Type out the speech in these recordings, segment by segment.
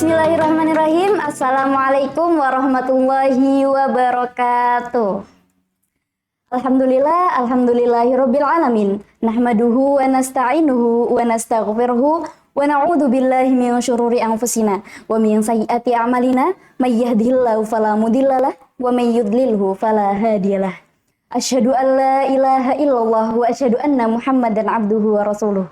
Bismillahirrahmanirrahim. Assalamualaikum warahmatullahi wabarakatuh. Alhamdulillahirabbil alamin. Nahmaduhu wa nasta'inuhu wa nastaghfiruhu wa na'udzu billahi min syururi anfusina wa min sayyiati a'malina. May yahdihillahu fala mudhillalah wa may yudlilhu fala hadiyalah. Asyhadu an la ilaha illallah wa asyhadu anna Muhammadan abduhu wa rasuluh.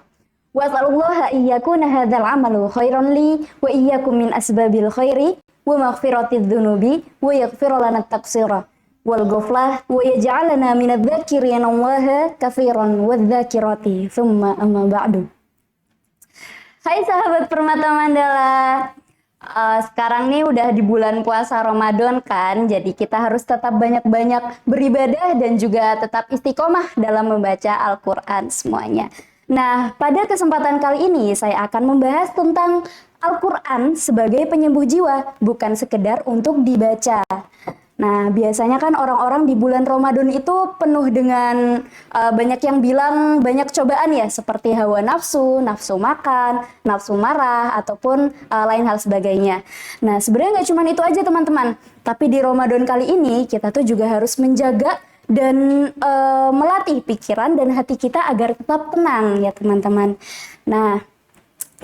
Wa as'alullaha iyyakuna hadzal amalu khairan li wa iyyakum min asbabil khairi wa maghfiratidz dzunubi wa yaghfir lana at-taqsira wal ghaflah wa yaj'alana minadz dzakirina Allaha katsiran wadz-dzakirati tsumma amma ba'du. Hai sahabat Permata Mandala. Sekarang nih udah di bulan puasa Ramadan kan, jadi kita harus tetap banyak-banyak beribadah dan juga tetap istiqomah dalam membaca Al-Quran semuanya. Nah, pada kesempatan kali ini saya akan membahas tentang Al-Quran sebagai penyembuh jiwa, bukan sekedar untuk dibaca. Nah, biasanya kan orang-orang di bulan Ramadan itu penuh dengan banyak yang bilang banyak cobaan ya, seperti hawa nafsu, nafsu makan, nafsu marah, ataupun lain hal sebagainya. Nah, sebenarnya nggak cuma itu aja teman-teman, tapi di Ramadan kali ini kita tuh juga harus menjaga dan melatih pikiran dan hati kita agar tetap tenang ya teman-teman. Nah,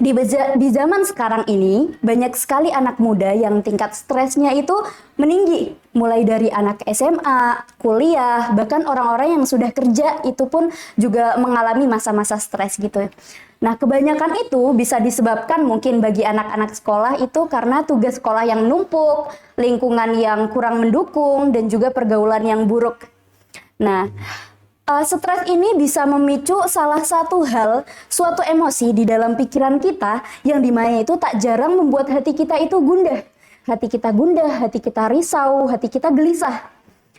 di zaman sekarang ini banyak sekali anak muda yang tingkat stresnya itu meninggi, mulai dari anak SMA, kuliah, bahkan orang-orang yang sudah kerja itu pun juga mengalami masa-masa stres gitu. Nah, kebanyakan itu bisa disebabkan mungkin bagi anak-anak sekolah itu karena tugas sekolah yang numpuk, lingkungan yang kurang mendukung, dan juga pergaulan yang buruk. Nah, stres ini bisa memicu salah satu hal, suatu emosi di dalam pikiran kita yang dimana itu tak jarang membuat hati kita itu gundah. Hati kita gundah, hati kita risau, hati kita gelisah.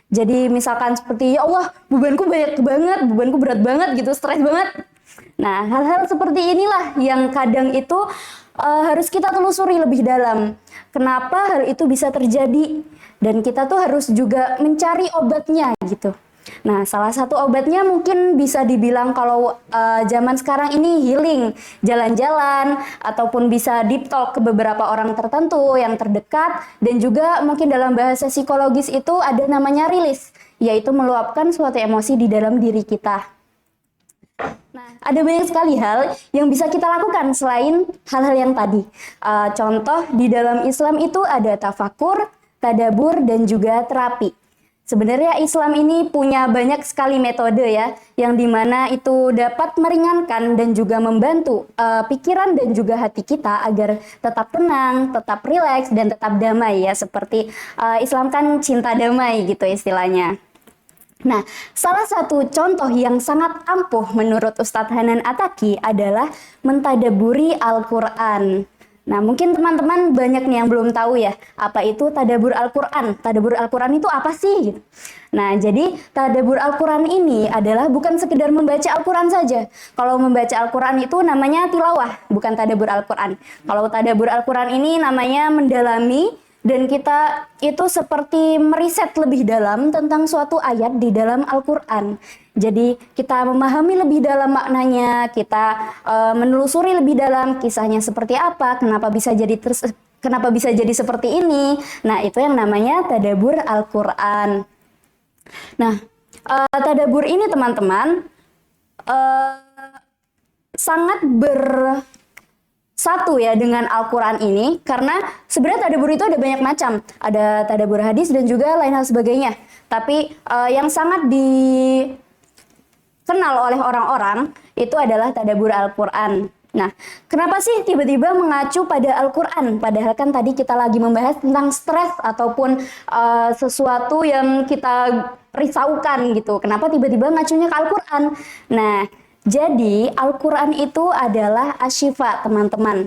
Jadi misalkan seperti, ya Allah, bebanku banyak banget, bebanku berat banget gitu, stres banget. Nah, hal-hal seperti inilah yang kadang itu harus kita telusuri lebih dalam. Kenapa hal itu bisa terjadi? Dan kita tuh harus juga mencari obatnya gitu. Nah, salah satu obatnya mungkin bisa dibilang kalau zaman sekarang ini healing, jalan-jalan, ataupun bisa deep talk ke beberapa orang tertentu yang terdekat, dan juga mungkin dalam bahasa psikologis itu ada namanya rilis, yaitu meluapkan suatu emosi di dalam diri kita. Nah, ada banyak sekali hal yang bisa kita lakukan selain hal-hal yang tadi. Contoh, di dalam Islam itu ada tafakur, tadabur, dan juga terapi. Sebenarnya Islam ini punya banyak sekali metode ya, yang dimana itu dapat meringankan dan juga membantu pikiran dan juga hati kita agar tetap tenang, tetap rileks, dan tetap damai ya, seperti Islam kan cinta damai gitu istilahnya. Nah, salah satu contoh yang sangat ampuh menurut Ustadz Hanan Attaqi adalah mentadaburi Al-Quran. Nah, mungkin teman-teman banyak nih yang belum tahu ya, apa itu tadabur Al-Quran. Tadabur Al-Quran itu apa sih? Nah, jadi tadabur Al-Quran ini adalah bukan sekedar membaca Al-Quran saja. Kalau membaca Al-Quran itu namanya tilawah, bukan tadabur Al-Quran. Kalau tadabur Al-Quran ini namanya mendalami, dan kita itu seperti meriset lebih dalam tentang suatu ayat di dalam Al-Quran. Jadi kita memahami lebih dalam maknanya, kita menelusuri lebih dalam kisahnya seperti apa, kenapa bisa jadi seperti ini. Nah, itu yang namanya tadabur Al-Quran. Nah, tadabur ini teman-teman sangat satu ya dengan Al-Quran ini, karena sebenarnya tadabur itu ada banyak macam. Ada tadabur hadis dan juga lain hal sebagainya. Tapi yang sangat dikenal oleh orang-orang itu adalah tadabur Al-Quran. Nah, kenapa sih tiba-tiba mengacu pada Al-Quran? Padahal kan tadi kita lagi membahas tentang stres ataupun sesuatu yang kita risaukan gitu. Kenapa tiba-tiba ngacunya ke Al-Quran? Nah, jadi Al-Quran itu adalah asyifa teman-teman.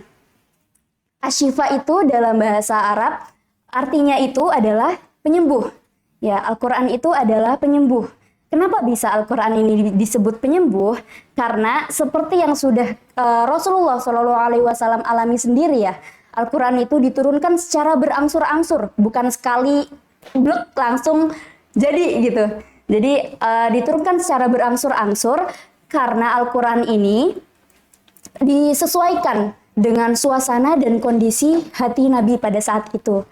Asyifa itu dalam bahasa Arab artinya itu adalah penyembuh. Ya, Al-Quran itu adalah penyembuh. Kenapa bisa Al-Quran ini disebut penyembuh? Karena seperti yang sudah Rasulullah SAW alami sendiri ya, Al-Quran itu diturunkan secara berangsur-angsur, bukan sekali blek langsung jadi gitu. Jadi diturunkan secara berangsur-angsur karena Al-Quran ini disesuaikan dengan suasana dan kondisi hati Nabi pada saat itu.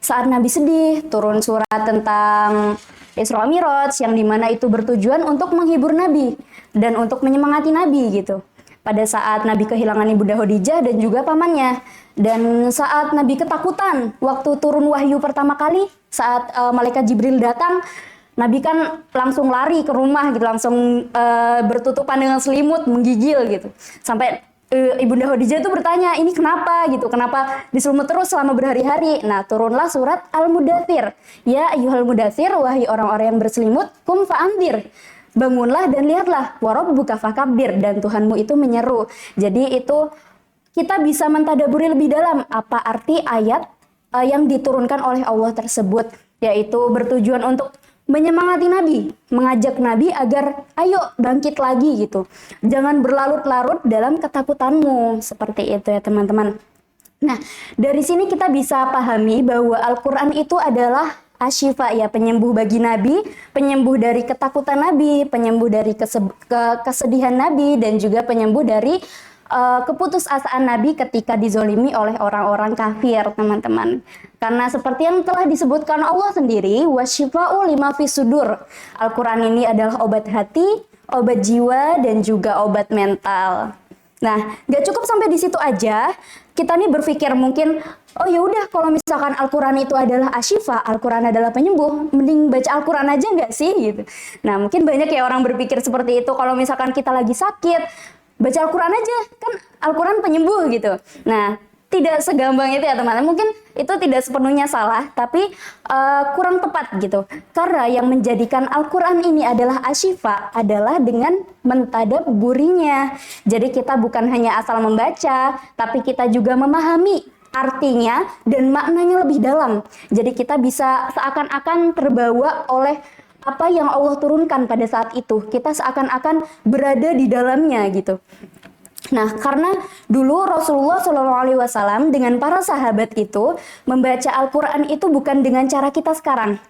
Saat Nabi sedih, turun surat tentang Isra Mi'raj yang dimana itu bertujuan untuk menghibur Nabi dan untuk menyemangati Nabi gitu. Pada saat Nabi kehilangan Ibunda Khadijah dan juga pamannya. Dan saat Nabi ketakutan waktu turun wahyu pertama kali, saat malaikat Jibril datang, Nabi kan langsung lari ke rumah gitu, langsung bertutupan dengan selimut, menggigil gitu. Sampai Ibunda Khadijah itu bertanya, ini kenapa gitu, kenapa diselimut terus selama berhari-hari? Nah, turunlah surat Al-Mudaththir. Ya ayyuhal mudaththir, wahai orang-orang yang berselimut, kum fa'andir. Bangunlah dan lihatlah, warabbuka fakabbir, dan Tuhanmu itu menyeru. Jadi itu kita bisa mentadaburi lebih dalam apa arti ayat yang diturunkan oleh Allah tersebut, yaitu bertujuan untuk menyemangati Nabi, mengajak Nabi agar ayo bangkit lagi gitu. Jangan berlarut-larut dalam ketakutanmu, seperti itu ya teman-teman. Nah, dari sini kita bisa pahami bahwa Al-Quran itu adalah asyifa ya, penyembuh bagi Nabi, penyembuh dari ketakutan Nabi, penyembuh dari kesedihan Nabi, dan juga penyembuh dari keputusasaan Nabi ketika dizolimi oleh orang-orang kafir, teman-teman. Karena seperti yang telah disebutkan Allah sendiri, wasyifa'u lima fis sudur. Al-Quran ini adalah obat hati, obat jiwa, dan juga obat mental. Nah, nggak cukup sampai di situ aja. Kita nih berpikir mungkin, oh ya udah kalau misalkan Al-Quran itu adalah asyifa, Al-Quran adalah penyembuh, mending baca Al-Quran aja nggak sih gitu. Nah, mungkin banyak ya orang berpikir seperti itu. Kalau misalkan kita lagi sakit, baca Al-Quran aja, kan Al-Quran penyembuh gitu. Nah, tidak segampang itu ya teman-teman. Mungkin itu tidak sepenuhnya salah, tapi kurang tepat gitu. Karena yang menjadikan Al-Quran ini adalah asyifa adalah dengan mentadabburinya. Jadi kita bukan hanya asal membaca, tapi kita juga memahami artinya dan maknanya lebih dalam. Jadi kita bisa seakan-akan terbawa oleh apa yang Allah turunkan pada saat itu. Kita seakan-akan berada di dalamnya gitu. Nah, karena dulu Rasulullah SAW dengan para sahabat itu membaca Al-Quran itu bukan dengan cara kita sekarang.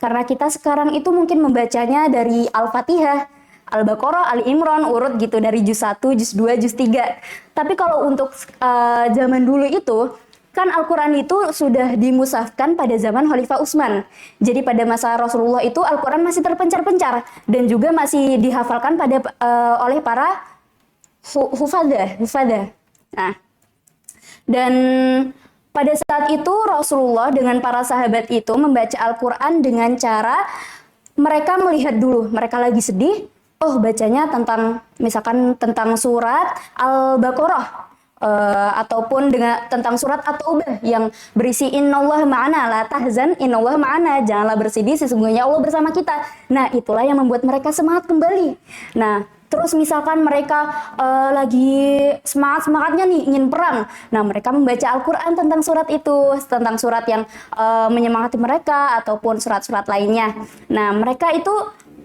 Karena kita sekarang itu mungkin membacanya dari Al-Fatihah, Al-Baqarah, Al-Imran, urut gitu dari juz 1, juz 2, juz 3. Tapi kalau untuk zaman dulu itu, kan Al-Quran itu sudah dimusafkan pada zaman Khalifah Utsman. Jadi pada masa Rasulullah itu Al-Quran masih terpencar-pencar dan juga masih dihafalkan oleh para hufadah. Nah, dan pada saat itu Rasulullah dengan para sahabat itu membaca Al-Quran dengan cara mereka melihat dulu, mereka lagi sedih, oh bacanya misalkan tentang surat Al-Baqarah. Ataupun tentang surat At-Taubah yang berisi innallaha ma'ana la tahzan innallaha ma'ana, janganlah bersedih sesungguhnya Allah bersama kita. Nah, itulah yang membuat mereka semangat kembali. Nah, terus misalkan mereka lagi semangatnya nih ingin perang. Nah, mereka membaca Al-Quran tentang surat itu, tentang surat yang menyemangati mereka ataupun surat-surat lainnya. Nah, mereka itu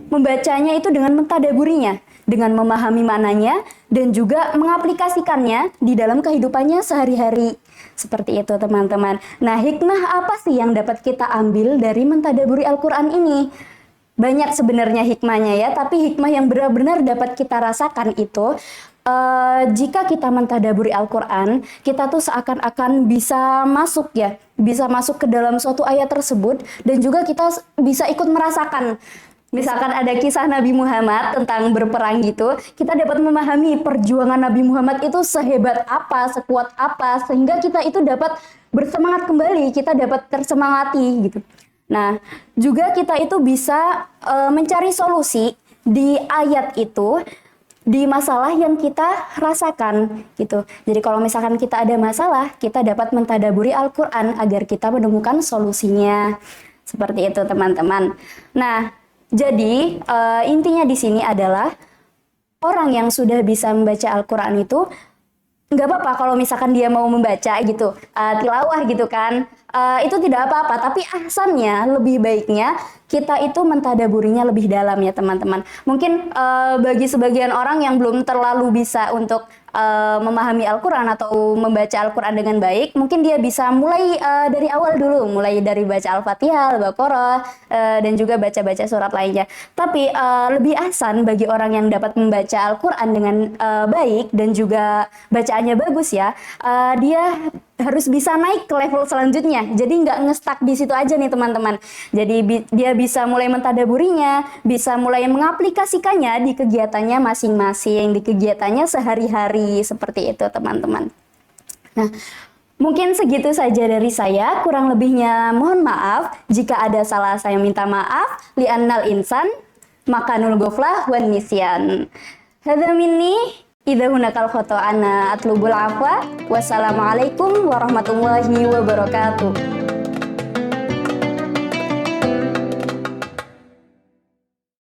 membacanya itu dengan mentadaburinya, dengan memahami maknanya dan juga mengaplikasikannya di dalam kehidupannya sehari-hari. Seperti itu teman-teman. Nah, hikmah apa sih yang dapat kita ambil dari mentadaburi Al-Quran ini? Banyak sebenarnya hikmahnya ya, tapi hikmah yang benar-benar dapat kita rasakan itu jika kita mentadaburi Al-Quran, kita tuh seakan-akan bisa masuk ke dalam suatu ayat tersebut dan juga kita bisa ikut merasakan. Misalkan ada kisah Nabi Muhammad tentang berperang gitu, kita dapat memahami perjuangan Nabi Muhammad itu sehebat apa, sekuat apa, sehingga kita itu dapat bersemangat kembali, kita dapat tersemangati gitu. Nah, juga kita itu bisa mencari solusi di ayat itu, di masalah yang kita rasakan gitu. Jadi kalau misalkan kita ada masalah, kita dapat mentadaburi Al-Quran agar kita menemukan solusinya. Seperti itu teman-teman. Nah, jadi intinya di sini adalah orang yang sudah bisa membaca Al-Quran itu nggak apa-apa kalau misalkan dia mau membaca gitu, tilawah gitu kan, itu tidak apa-apa, tapi ahsannya lebih baiknya kita itu mentadaburinya lebih dalam ya teman-teman. Mungkin bagi sebagian orang yang belum terlalu bisa untuk memahami Al-Quran atau membaca Al-Quran dengan baik, mungkin dia bisa mulai dari awal dulu, mulai dari baca Al-Fatihah, Al-Baqarah, dan juga baca-baca surat lainnya. Tapi lebih ahsan bagi orang yang dapat membaca Al-Quran dengan baik dan juga bacaannya bagus ya, dia harus bisa naik ke level selanjutnya. Jadi nggak ngestak di situ aja nih teman-teman. Jadi dia bisa mulai mentadaburinya, bisa mulai mengaplikasikannya di kegiatannya masing-masing, di kegiatannya sehari-hari seperti itu teman-teman. Nah, mungkin segitu saja dari saya. Kurang lebihnya mohon maaf. Jika ada salah saya minta maaf. Li'annal insan makanul ghaflah wan nisyan. Hadza minni. Idza hunakal khoto'ana atlubul afwa. Wassalamualaikum warahmatullahi wabarakatuh.